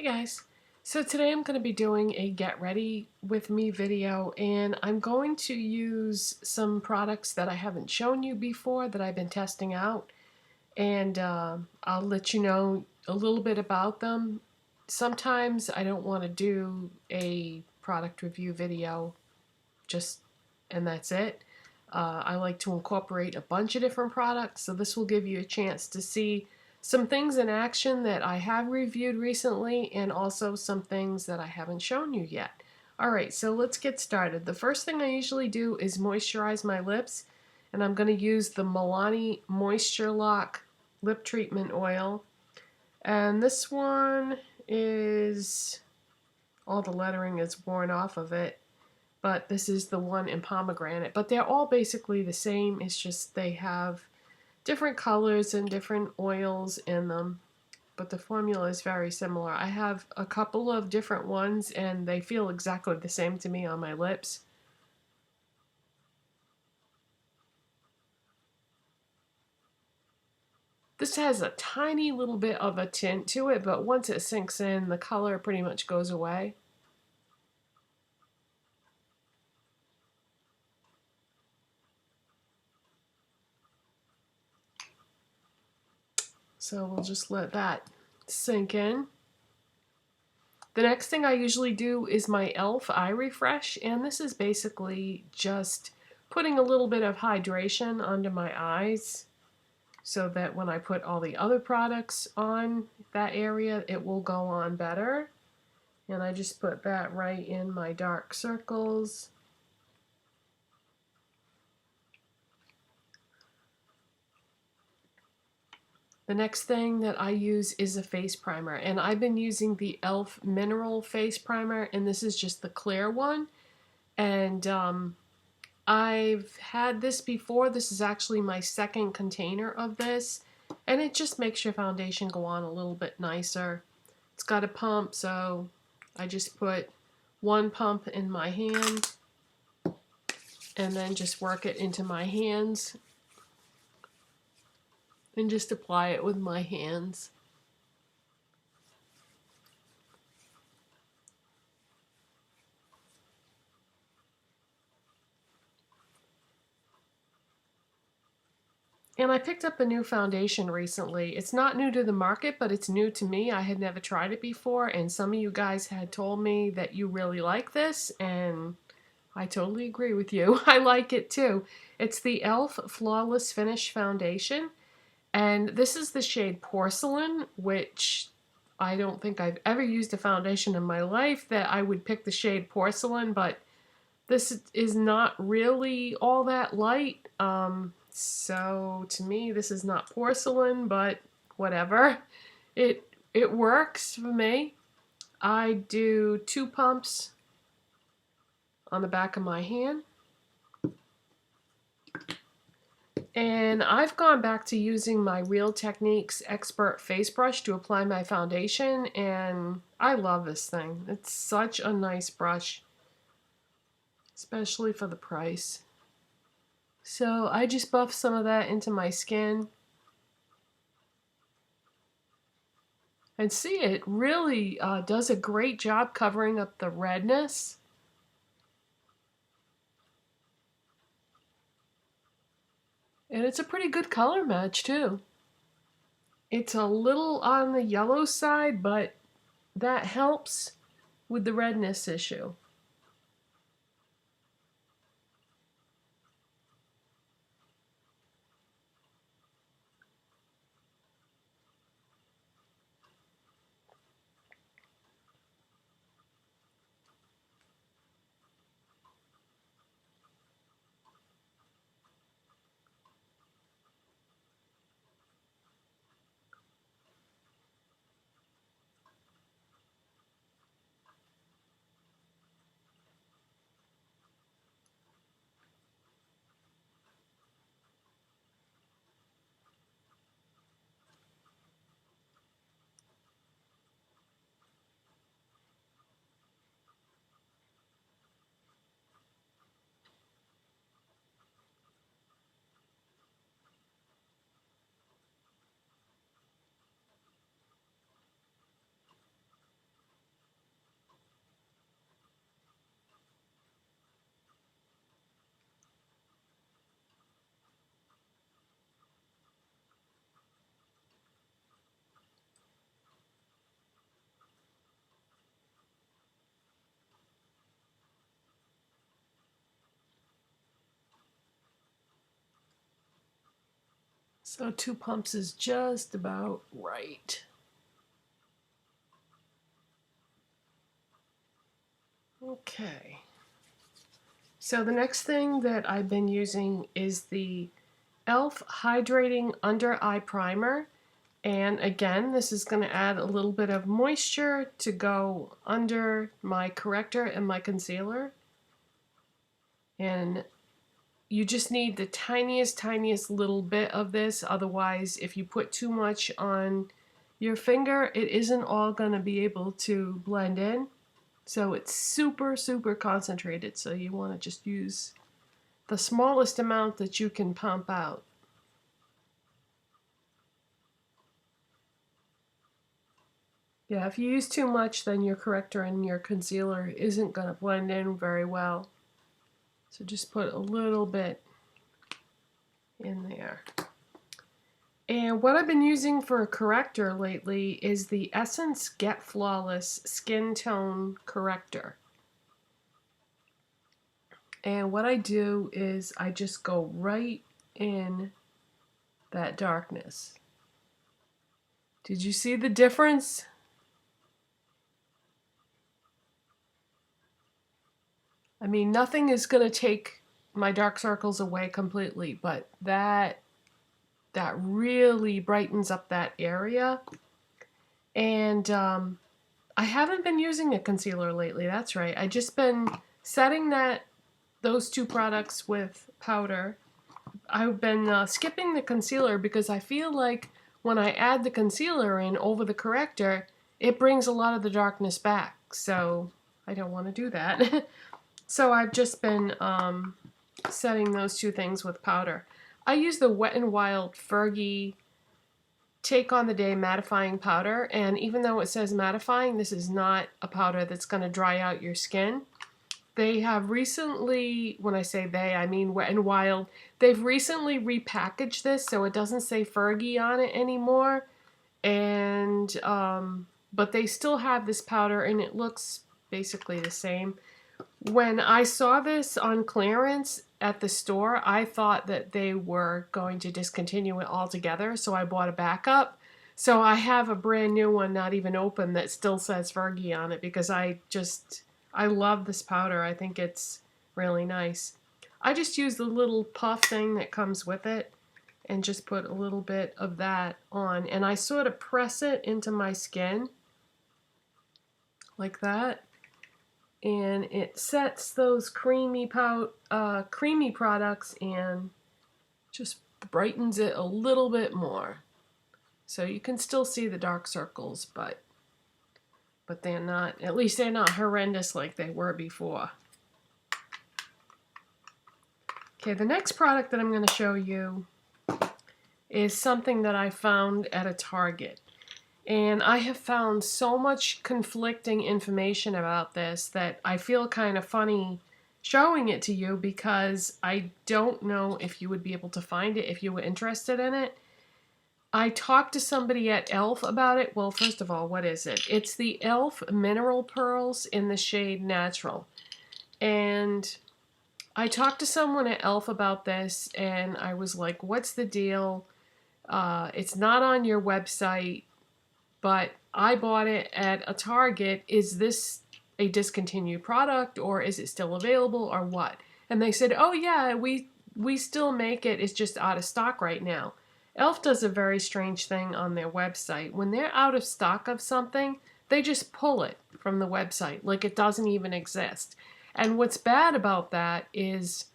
Guys, so today I'm going to be doing a get ready with me video, and I'm going to use some products that I haven't shown you before that I've been testing out, and I'll let you know a little bit about them. Sometimes I don't want to do a product review video just and that's it. I like to incorporate a bunch of different products, so this will give you a chance to see some things in action that I have reviewed recently and also some things that I haven't shown you yet. Alright, so let's get started. The first thing I usually do is moisturize my lips, and I'm going to use the Milani Moisture Lock Lip Treatment Oil. And this one is, all the lettering is worn off of it, but this is the one in pomegranate. But they're all basically the same, it's just they have different colors and different oils in them, but the formula is very similar. I have a couple of different ones and they feel exactly the same to me on my lips. This has a tiny little bit of a tint to it, but once it sinks in, the color pretty much goes away. So we'll just let that sink in. The next thing I usually do is my e.l.f. eye refresh, and this is basically just putting a little bit of hydration under my eyes so that when I put all the other products on that area, it will go on better. And I just put that right in my dark circles. The next thing that I use is a face primer, and I've been using the e.l.f. Mineral Face Primer, and this is just the clear one. And I've had this before. This is actually my second container of this, and it just makes your foundation go on a little bit nicer. It's got a pump, so I just put one pump in my hand and then just work it into my hands and just apply it with my hands. And I picked up a new foundation recently. It's not new to the market, but it's new to me. I had never tried it before, and some of you guys had told me that you really like this, and I totally agree with you. I like it too. It's the e.l.f. Flawless Finish Foundation, and this is the shade Porcelain, which I don't think I've ever used a foundation in my life that I would pick the shade Porcelain, but this is not really all that light. So to me, this is not porcelain, but whatever. It works for me. I do 2 pumps on the back of my hand. And I've gone back to using my Real Techniques Expert Face Brush to apply my foundation, and I love this thing. It's such a nice brush, especially for the price. So I just buff some of that into my skin. And see, it really does a great job covering up the redness. And it's a pretty good color match too. It's a little on the yellow side, but that helps with the redness issue. So 2 pumps is just about right. Okay. So the next thing that I've been using is the e.l.f. Hydrating Under Eye Primer. And again, this is going to add a little bit of moisture to go under my corrector and my concealer. And you just need the tiniest little bit of this. Otherwise, if you put too much on your finger, it isn't all going to be able to blend in. So it's super concentrated. So you want to just use the smallest amount that you can pump out. Yeah, if you use too much, then your corrector and your concealer isn't going to blend in very well. So just put a little bit in there. And what I've been using for a corrector lately is the Essence Get Flawless Skin Tone Corrector. And what I do is I just go right in that darkness. Did you see the difference? I mean, nothing is going to take my dark circles away completely, but that really brightens up that area. And I haven't been using a concealer lately, that's right. I just been setting those 2 products with powder. I've been skipping the concealer because I feel like when I add the concealer in over the corrector, it brings a lot of the darkness back. So I don't want to do that. So I've just been setting those 2 things with powder. I use the Wet n Wild Fergie Take on the Day Mattifying Powder, and even though it says mattifying, this is not a powder that's going to dry out your skin. They have recently, when I say they, I mean Wet n Wild, they've recently repackaged this so it doesn't say Fergie on it anymore, and but they still have this powder and it looks basically the same. When I saw this on clearance at the store, I thought that they were going to discontinue it altogether, so I bought a backup. So I have a brand new one, not even open, that still says Fergie on it because I love this powder. I think it's really nice. I just use the little puff thing that comes with it and just put a little bit of that on. And I sort of press it into my skin like that. And it sets those creamy products and just brightens it a little bit more. So you can still see the dark circles, but they're not, at least they're not horrendous like they were before. Okay, the next product that I'm going to show you is something that I found at a Target. And I have found so much conflicting information about this that I feel kind of funny showing it to you because I don't know if you would be able to find it if you were interested in it. I talked to somebody at e.l.f. about it. Well, first of all, what is it? It's the e.l.f. Mineral Pearls in the shade Natural. And I talked to someone at e.l.f. about this and I was like, what's the deal? It's not on your website. But I bought it at a Target. Is this a discontinued product or is it still available or what? And they said, oh yeah, we still make it. It's just out of stock right now. e.l.f. does a very strange thing on their website. When they're out of stock of something, they just pull it from the website like it doesn't even exist. And what's bad about that is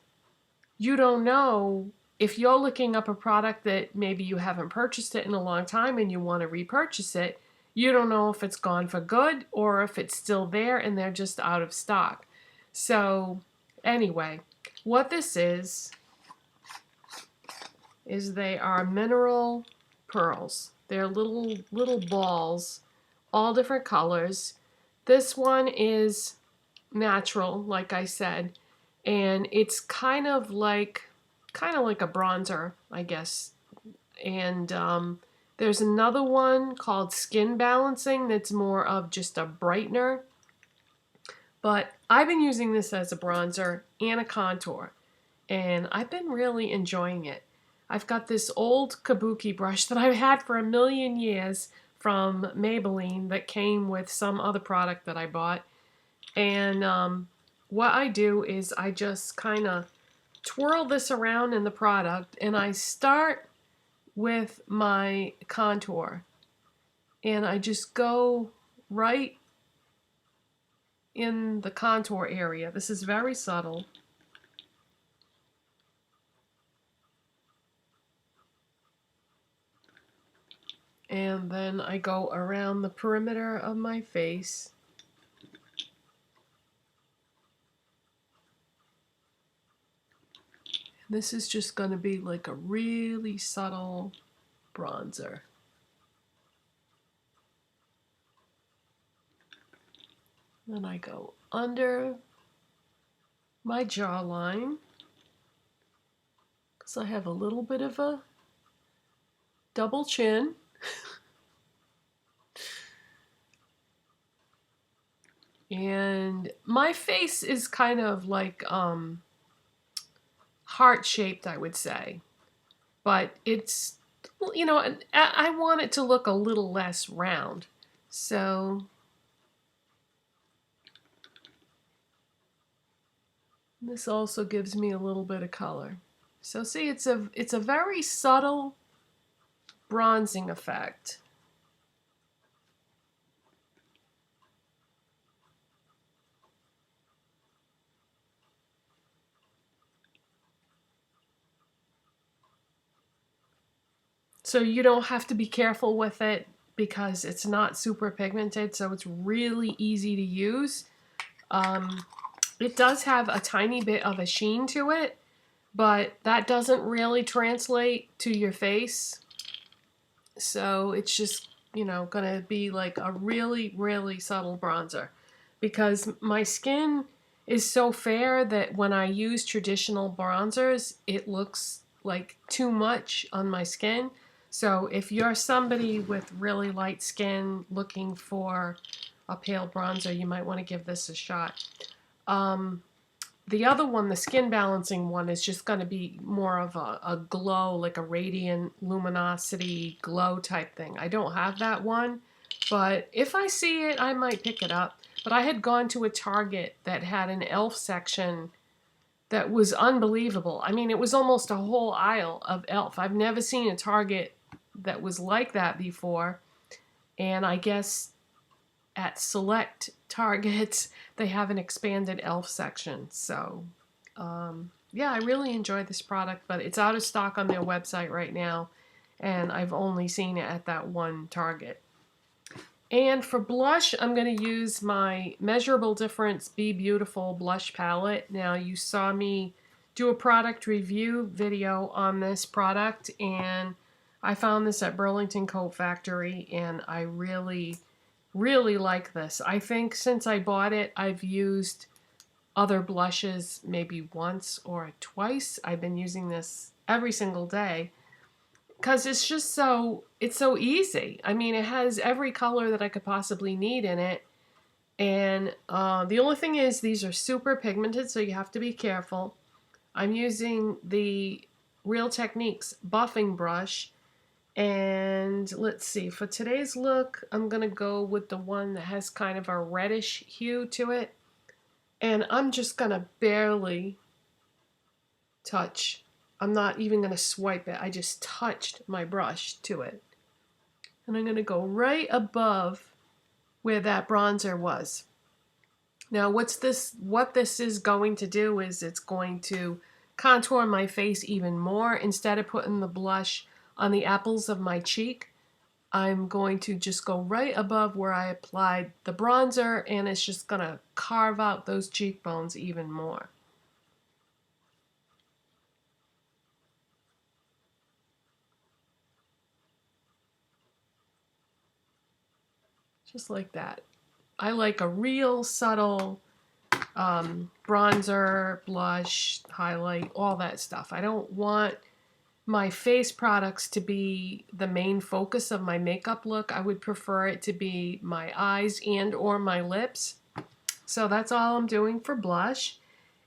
you don't know if you're looking up a product that maybe you haven't purchased it in a long time and you want to repurchase it, you don't know if it's gone for good or if it's still there and they're just out of stock. So anyway, what this is they are mineral pearls. They're little balls, all different colors. This one is natural, like I said, and it's kind of like a bronzer, I guess. And there's another one called Skin Balancing that's more of just a brightener. But I've been using this as a bronzer and a contour, and I've been really enjoying it. I've got this old Kabuki brush that I've had for a million years from Maybelline that came with some other product that I bought. And what I do is I just kind of twirl this around in the product, and I start with my contour. And I just go right in the contour area. This is very subtle. And then I go around the perimeter of my face. This is just going to be like a really subtle bronzer. Then I go under my jawline, because I have a little bit of a double chin. And my face is kind of like heart-shaped, I would say. But it's, you know, I want it to look a little less round. So this also gives me a little bit of color. So see, it's a very subtle bronzing effect. So you don't have to be careful with it because it's not super pigmented, so it's really easy to use. It does have a tiny bit of a sheen to it, but that doesn't really translate to your face. So it's just, you know, gonna be like a really, really subtle bronzer, because my skin is so fair that when I use traditional bronzers, it looks like too much on my skin. So if you're somebody with really light skin looking for a pale bronzer, you might want to give this a shot. The other one, the skin balancing one, is just going to be more of a glow, like a radiant luminosity glow type thing. I don't have that one, but if I see it, I might pick it up. But I had gone to a Target that had an e.l.f. section that was unbelievable. I mean, it was almost a whole aisle of e.l.f. I've never seen a Target that was like that before. And I guess at select Targets, they have an expanded e.l.f. section. So, yeah, I really enjoyed this product, but it's out of stock on their website right now, and I've only seen it at that one Target. And for blush, I'm going to use my Measurable Difference Be Beautiful blush palette. Now, you saw me do a product review video on this product, and I found this at Burlington Coat Factory, and I really like this. I think since I bought it, I've used other blushes maybe once or twice. I've been using this every single day because it's just it's so easy. I mean, it has every color that I could possibly need in it. And the only thing is, these are super pigmented, so you have to be careful. I'm using the Real Techniques buffing brush. And let's see, for today's look, I'm going to go with the one that has kind of a reddish hue to it. And I'm just going to barely touch. I'm not even going to swipe it. I just touched my brush to it. And I'm going to go right above where that bronzer was. Now, what this is going to do is it's going to contour my face even more. Instead of putting the blush on the apples of my cheek, I'm going to just go right above where I applied the bronzer, and it's just going to carve out those cheekbones even more. Just like that. I like a real subtle bronzer, blush, highlight, all that stuff. I don't want my face products to be the main focus of my makeup look. I would prefer it to be my eyes and or my lips. So that's all I'm doing for blush.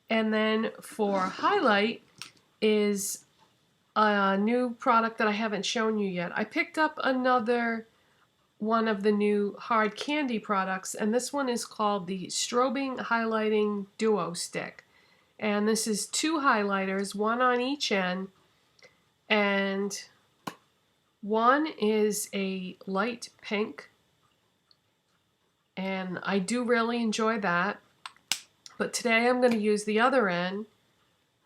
And then for highlight is a new product that I haven't shown you yet. I picked up another one of the new hard candy products, and this one is called the Strobing Highlighting Duo Stick. And this is 2 highlighters, one on each end, and one is a light pink, and I do really enjoy that. But today I'm going to use the other end,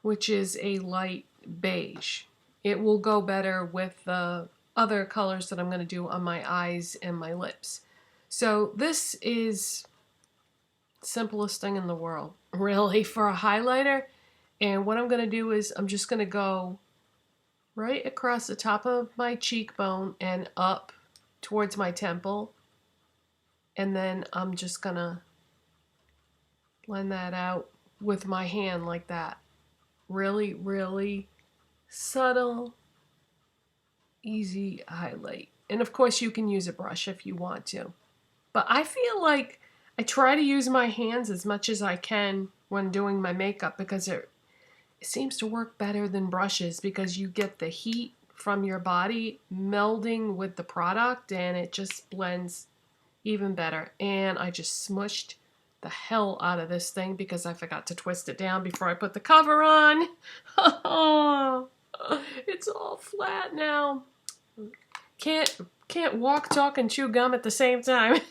which is a light beige. It will go better with the other colors that I'm going to do on my eyes and my lips. So this is the simplest thing in the world, really, for a highlighter. And what I'm going to do is I'm just going to go right across the top of my cheekbone and up towards my temple. And then I'm just going to blend that out with my hand like that. Really, really subtle, easy highlight. And of course you can use a brush if you want to. But I feel like I try to use my hands as much as I can when doing my makeup because it seems to work better than brushes because you get the heat from your body melding with the product and it just blends even better. And I just smushed the hell out of this thing because I forgot to twist it down before I put the cover on. Oh, it's all flat now. Can't walk, talk, and chew gum at the same time.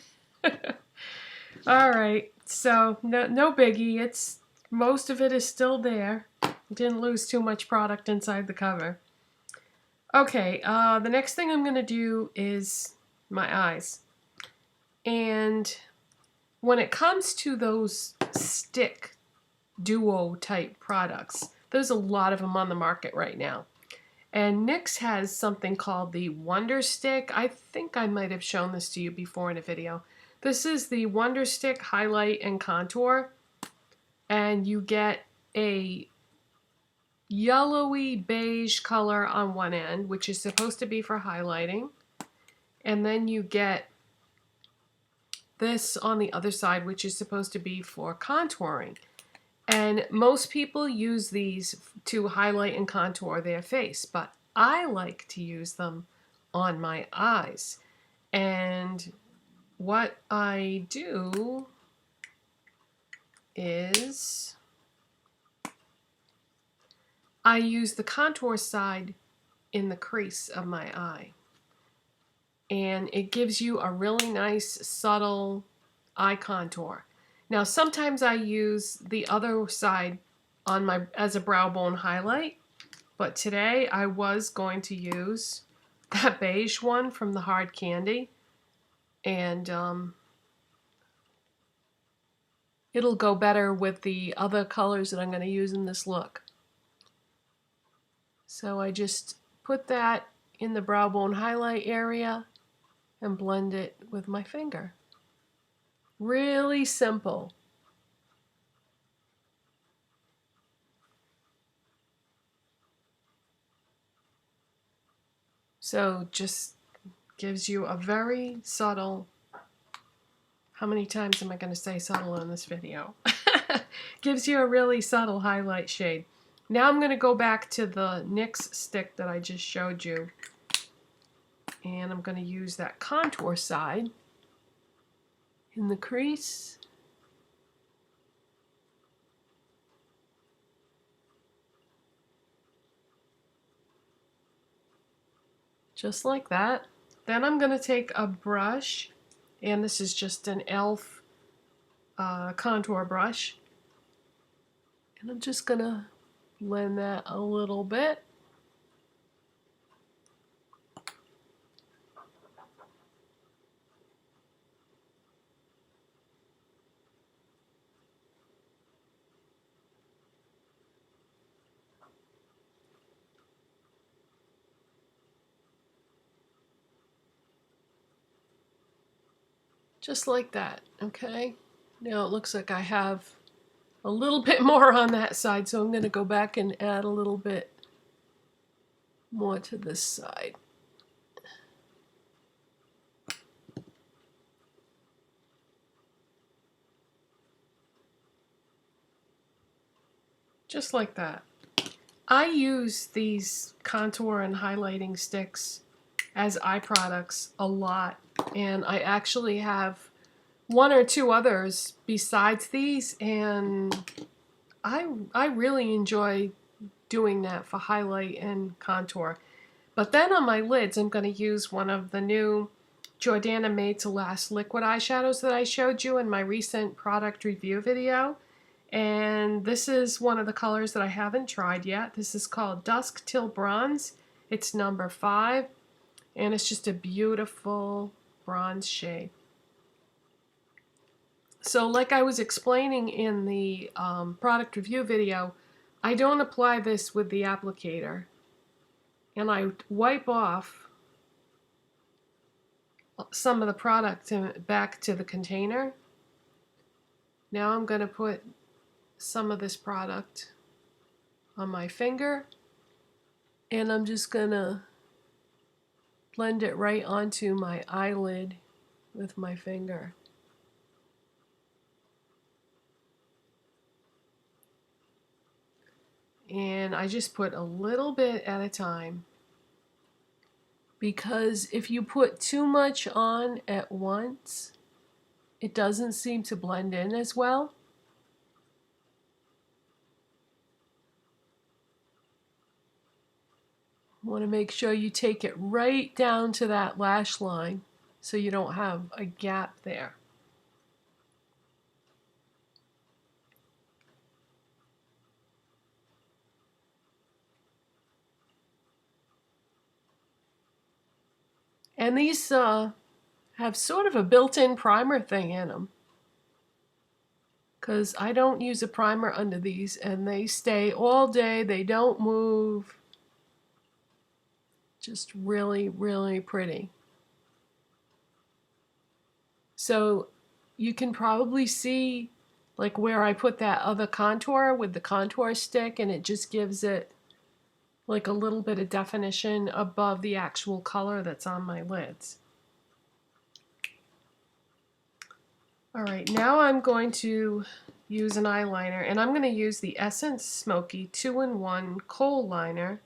All right, so no biggie. It's most of it is still there. Didn't lose too much product inside the cover. Okay, the next thing I'm going to do is my eyes. And when it comes to those stick duo type products, there's a lot of them on the market right now. And NYX has something called the Wonder Stick. I think I might have shown this to you before in a video. This is the Wonder Stick Highlight and Contour. And you get a yellowy beige color on one end, which is supposed to be for highlighting. And then you get this on the other side, which is supposed to be for contouring. And most people use these to highlight and contour their face, but I like to use them on my eyes. And what I do is I use the contour side in the crease of my eye. And it gives you a really nice, subtle eye contour. Now, sometimes I use the other side on my as a brow bone highlight, but today I was going to use that beige one from the hard candy, and it'll go better with the other colors that I'm going to use in this look. So I just put that in the brow bone highlight area and blend it with my finger. Really simple. So just gives you a very subtle, how many times am I going to say subtle in this video? Gives you a really subtle highlight shade. Now I'm going to go back to the NYX stick that I just showed you. And I'm going to use that contour side in the crease. Just like that. Then I'm going to take a brush, and this is just an e.l.f. Contour brush. And I'm just going to blend that a little bit. Just like that, okay? Now it looks like I have a little bit more on that side, so I'm going to go back and add a little bit more to this side. Just like that. I use these contour and highlighting sticks as eye products a lot, and I actually have one or two others besides these, and I really enjoy doing that for highlight and contour. But then on my lids, I'm going to use one of the new Jordana Made to Last liquid eyeshadows that I showed you in my recent product review video. And this is one of the colors that I haven't tried yet. This is called Dusk Till Bronze. It's number 5, and it's just a beautiful bronze shade. So like I was explaining in the product review video, I don't apply this with the applicator. And I wipe off some of the product back to the container. Now I'm going to put some of this product on my finger, and I'm just going to blend it right onto my eyelid with my finger. And I just put a little bit at a time, because if you put too much on at once, it doesn't seem to blend in as well. You want to make sure you take it right down to that lash line so you don't have a gap there. And these have sort of a built-in primer thing in them, because I don't use a primer under these, and they stay all day, they don't move. Just really, really pretty. So you can probably see like where I put that other contour with the contour stick, and it just gives it like a little bit of definition above the actual color that's on my lids. Alright, now I'm going to use an eyeliner, and I'm going to use the Essence Smoky 2-in-1 Khol liner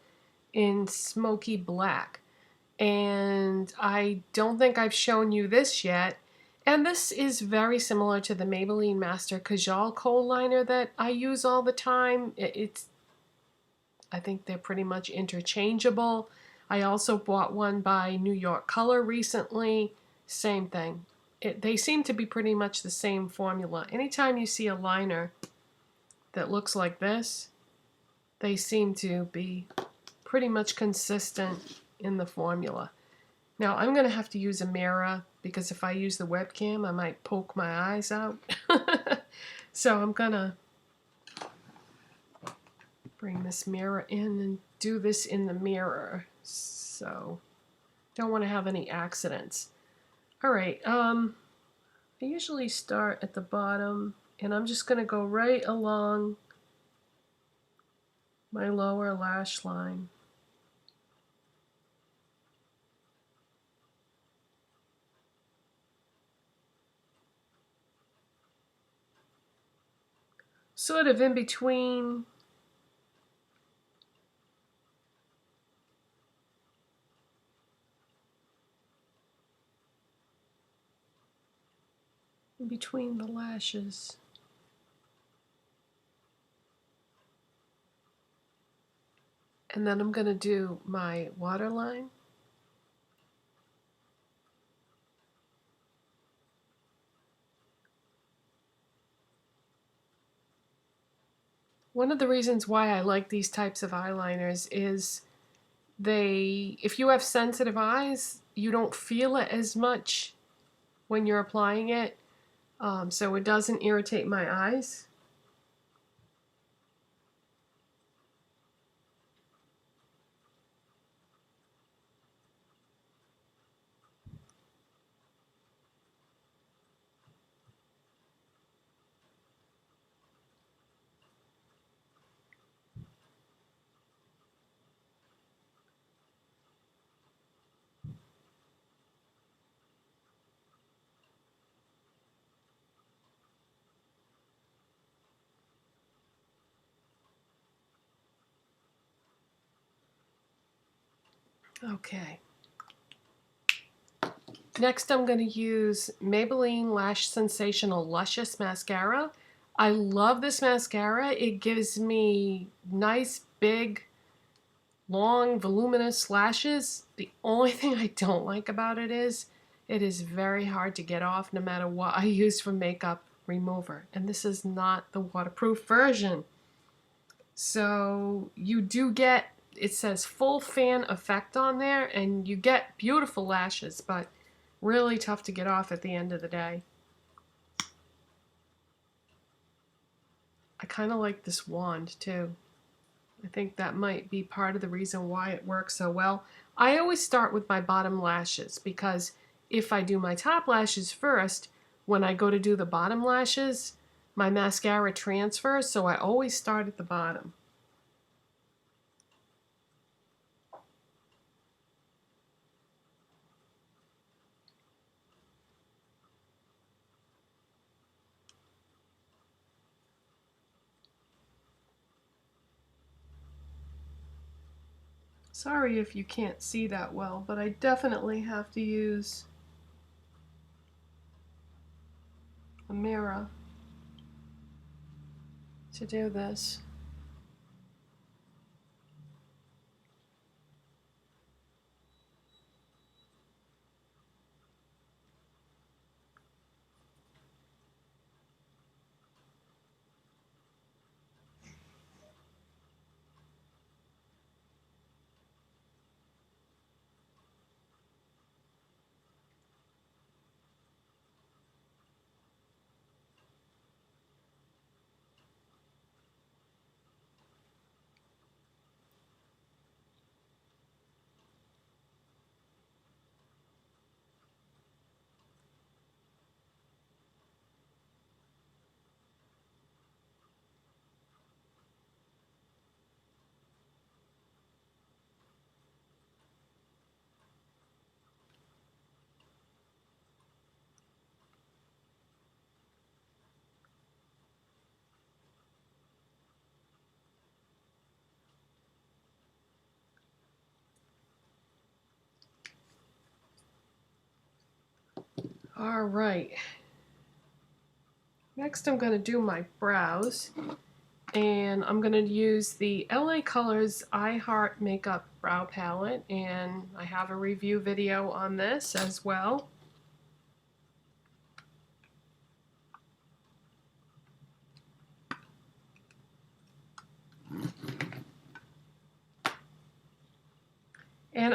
in Smoky Black. And I don't think I've shown you this yet. And this is very similar to the Maybelline Master Kajal Khol liner that I use all the time. I think they're pretty much interchangeable. I also bought one by New York Color recently. Same thing. They seem to be pretty much the same formula. Anytime you see a liner that looks like this, they seem to be pretty much consistent in the formula. Now I'm going to have to use a mirror, because if I use the webcam I might poke my eyes out. So I'm going to bring this mirror in and do this in the mirror. So don't want to have any accidents. Alright, I usually start at the bottom, and I'm just going to go right along my lower lash line. Sort of in between the lashes. And then I'm going to do my waterline. One of the reasons why I like these types of eyeliners is if you have sensitive eyes, you don't feel it as much when you're applying it, so it doesn't irritate my eyes. Okay. Next I'm going to use Maybelline Lash Sensational Luscious Mascara. I love this mascara. It gives me nice, big, long, voluminous lashes. The only thing I don't like about it is very hard to get off no matter what I use for makeup remover. And this is not the waterproof version. So you do get, it says full fan effect on there, and you get beautiful lashes, but really tough to get off at the end of the day. I kind of like this wand too. I think that might be part of the reason why it works so well. I always start with my bottom lashes because if I do my top lashes first, when I go to do the bottom lashes, my mascara transfers, so I always start at the bottom. Sorry if you can't see that well, but I definitely have to use a mirror to do this. All right. Next I'm going to do my brows, and I'm going to use the LA Colors I Heart Makeup Brow Palette, and I have a review video on this as well. And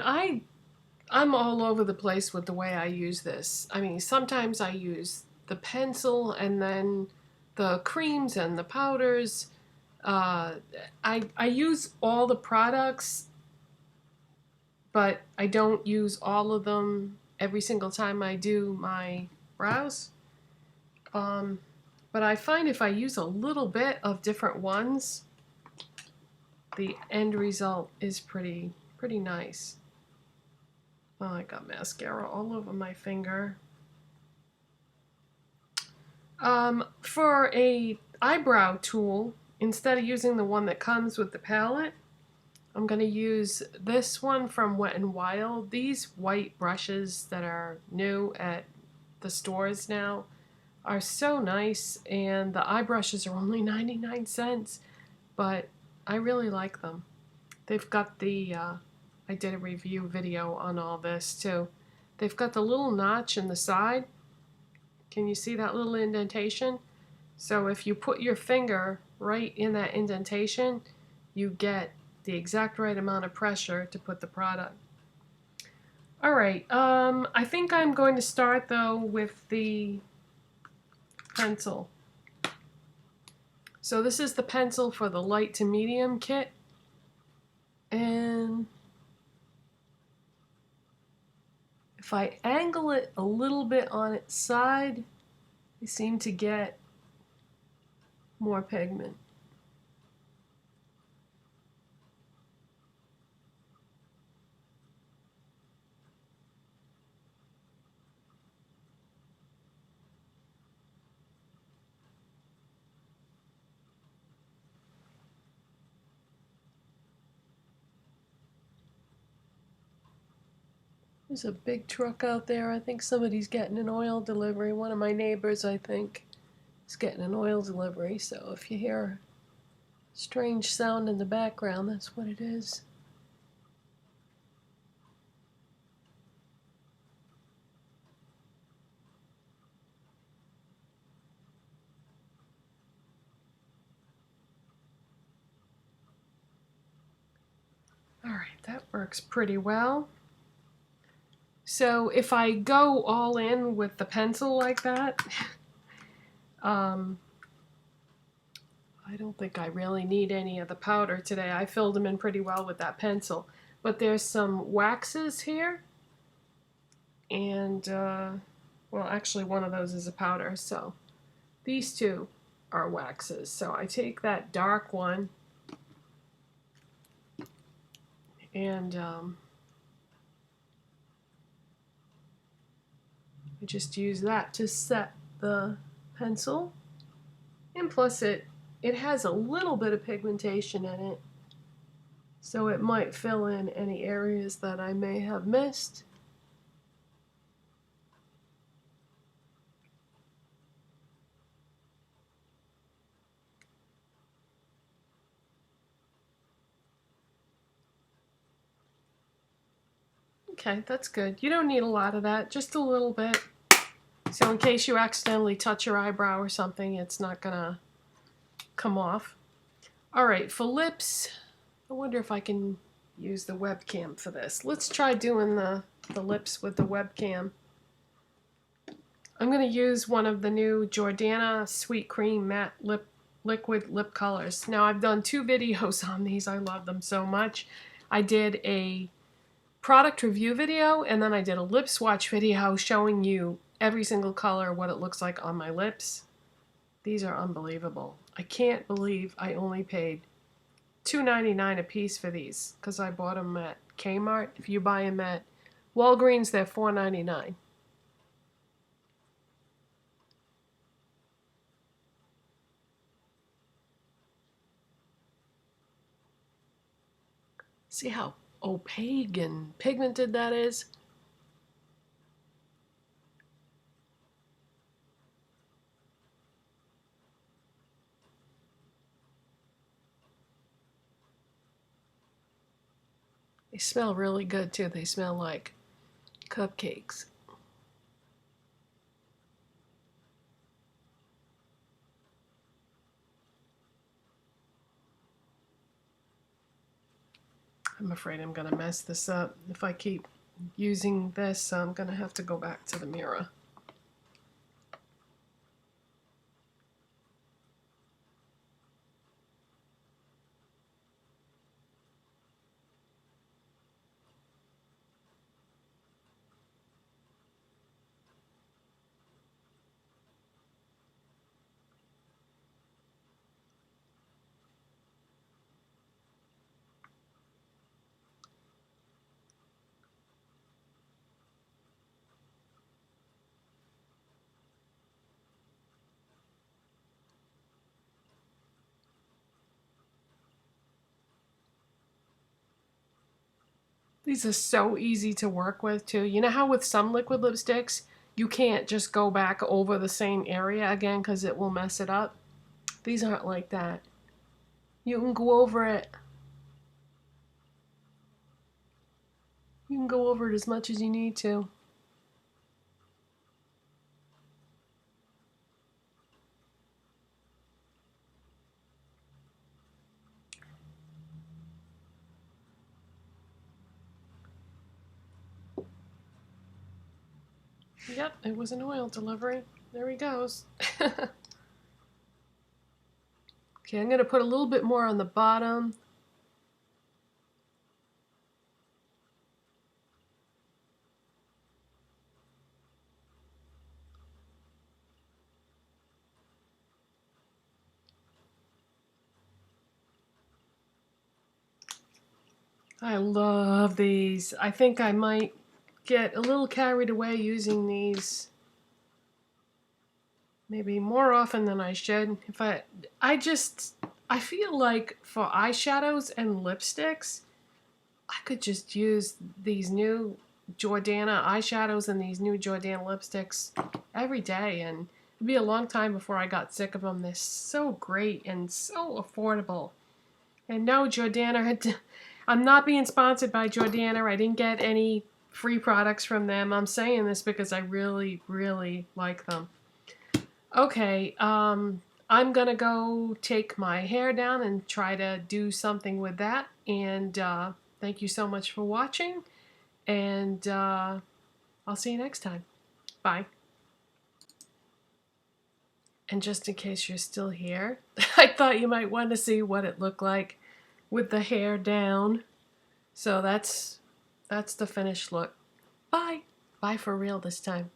I'm all over the place with the way I use this. I mean, sometimes I use the pencil and then the creams and the powders. I use all the products, but I don't use all of them every single time I do my brows. But I find if I use a little bit of different ones, the end result is pretty nice. Oh, I got mascara all over my finger. For a eyebrow tool, instead of using the one that comes with the palette, I'm going to use this one from Wet n Wild. These white brushes that are new at the stores now are so nice, and the eye brushes are only 99 cents, but I really like them. They've got the, I did a review video on all this too. They've got the little notch in the side. Can you see that little indentation? So if you put your finger right in that indentation, you get the exact right amount of pressure to put the product. Alright, I think I'm going to start though with the pencil. So this is the pencil for the light to medium kit. And if I angle it a little bit on its side, I seem to get more pigment. There's a big truck out there. I think somebody's getting an oil delivery. One of my neighbors, I think, is getting an oil delivery. So if you hear a strange sound in the background, that's what it is. Alright, that works pretty well. So if I go all in with the pencil like that, I don't think I really need any of the powder today. I filled them in pretty well with that pencil. But there's some waxes here, and well, actually one of those is a powder, so these two are waxes. So I take that dark one and I just use that to set the pencil. And plus it has a little bit of pigmentation in it, so it might fill in any areas that I may have missed. Okay, that's good. You don't need a lot of that, just a little bit. So in case you accidentally touch your eyebrow or something, it's not gonna come off. Alright, for lips, I wonder if I can use the webcam for this. Let's try doing the lips with the webcam. I'm going to use one of the new Jordana Sweet Cream Matte Liquid Lip Colors. Now I've done 2 videos on these. I love them so much. I did a product review video and then I did a lip swatch video showing you every single color, what it looks like on my lips. These are unbelievable. I can't believe I only paid $2.99 a piece for these because I bought them at Kmart. If you buy them at Walgreens, they're $4.99. See how opaque and pigmented that is? They smell really good too. They smell like cupcakes. I'm afraid I'm going to mess this up. If I keep using this, I'm going to have to go back to the mirror. These are so easy to work with too. You know how with some liquid lipsticks, you can't just go back over the same area again because it will mess it up? These aren't like that. You can go over it. You can go over it as much as you need to. Yep, it was an oil delivery. There he goes. Okay, I'm going to put a little bit more on the bottom. I love these. I think I might get a little carried away using these maybe more often than I should. I feel like for eyeshadows and lipsticks, I could just use these new Jordana eyeshadows and these new Jordana lipsticks every day, and it'd be a long time before I got sick of them. They're so great and so affordable. And no, Jordana, I'm not being sponsored by Jordana. I didn't get any free products from them. I'm saying this because I really, really like them. Okay, I'm gonna go take my hair down and try to do something with that. And thank you so much for watching. And I'll see you next time. Bye. And just in case you're still here, I thought you might want to see what it looked like with the hair down. So that's the finished look. Bye. Bye for real this time.